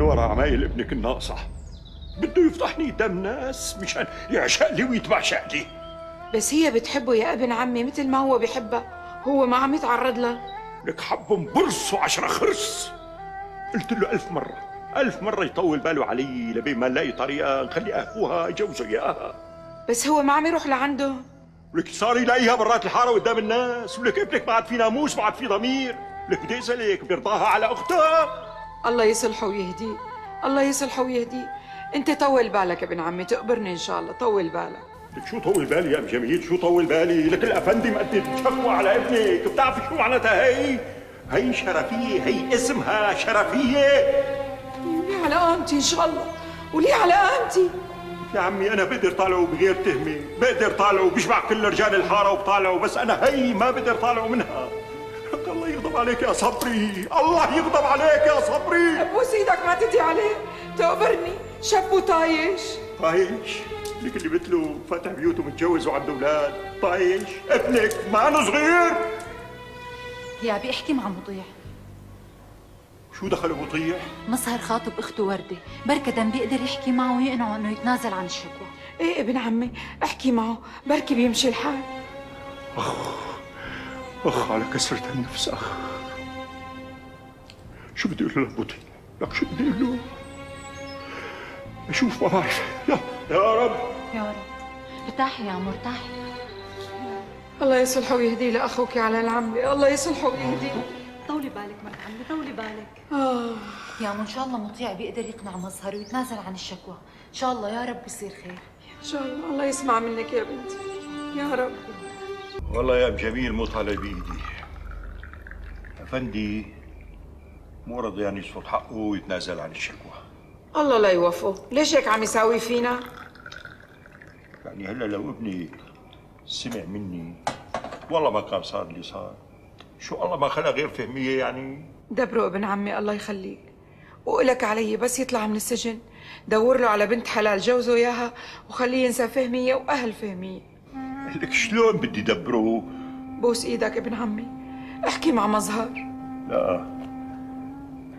ورا عمايل ابنك الناقصة. بده يفضحني قدام ناس مشان يعشق لي ويتبعشق لي. بس هي بتحبه يا ابن عمي مثل ما هو بحبها، هو ما عم يتعرض لها. لك حبهم برص و10 خرس. قلت له 1000 مرة يطول باله علي لبين ما نلاقي طريقة نخلي أخوها يجوزوا إياها. بس هو ما عم يروح لعنده. ولك صار يلاقيها برات الحارة قدام الناس. ولك ابنك ما عاد في ناموس، ما عاد في ضمير. لك بدي أسألك بيرضاها على أختها؟ الله يصلحه ويهديه، الله يصلحه ويهديه. انت طول بالك ابن عمي، تقبرني ان شاء الله، طول بالك. لك شو طول بالي يا ام جميل؟ شو طول بالي؟ لك الافندي مقدم شكوى على ابنك. بتعرفي شو معناتها هي شرفية، هي اسمها شرفية. وليه على قامتي ان شاء الله، وليه على قامتي؟ يا عمي انا بقدر طالعه بغير تهمة، بقدر طالعه بيشبع كل رجال الحارة وبطالعه، بس انا هي ما بقدر طالعه منها. الله يغضب عليك يا صبري، الله يغضب عليك يا صبري. ابوس ايدك ما تدي عليه، تقبرني. شاب وطايش. طايش؟ لك اللي مثله فاتح بيوته متجوز وعنده اولاد. طايش؟ ابنك ما أنا صغير. يا ابي احكي مع مطيع. شو دخل مطيع؟ مظهر خاطب اخته وردة، بركة دم بيقدر يحكي معه ويقنعه انه يتنازل عن الشكوى. ايه ابن عمي، احكي معه بركي بيمشي الحال. اخ على كسرة النفس. شو بدي اقول له لمطيع؟ لك شو بدي اقول له؟ اشوف ما بعرف. يا رب يا رب. ارتاحي يا عمو ارتاحي. الله يصلحه ويهديه لاخوك على العمي، الله يصلحه ويهديه. طولي بالك مرت عمي، طولي بالك. يا عمو ان شاء الله مطيع بيقدر يقنع مظهر ويتنازل عن الشكوى، ان شاء الله يا رب يصير خير. ان شاء الله، الله يسمع منك يا بنتي يا رب. والله يا ام جميل مو طالع بايدي. افندي مو رضيان يعني يصفط حقه ويتنازل عن الشكوى. الله لا يوفقه، ليش هيك عم يساوي فينا؟ يعني هلا لو ابني سمع مني والله ما كان صار اللي صار. شو الله ما خلق غير فهمية يعني؟ دبره ابن عمي الله يخليك، وقلك علي بس يطلع من السجن دور له على بنت حلال جوزه اياها وخليه ينسى فهمية واهل فهمية. لك شلون بدي دبره؟ بوس ايدك ابن عمي، احكي مع مظهر. لا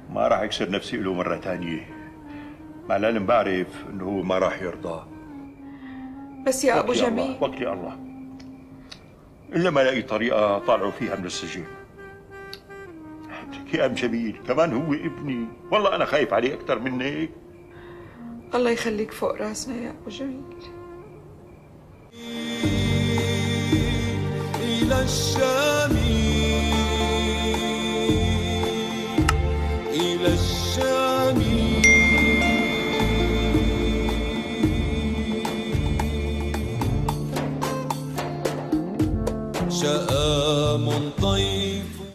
ما راح اكسر نفسي له مرة ثانية، مع العلم بعرف انه هو ما راح يرضى. بس يا ابو جميل وكلي الله، الا ما الاقي طريقة طالعوا فيها من السجن. يا ام جميل كمان هو ابني، والله انا خايف عليه اكثر منك. الله يخليك فوق راسنا يا ابو جميل. إلى الشام إلى الشام شآم طيف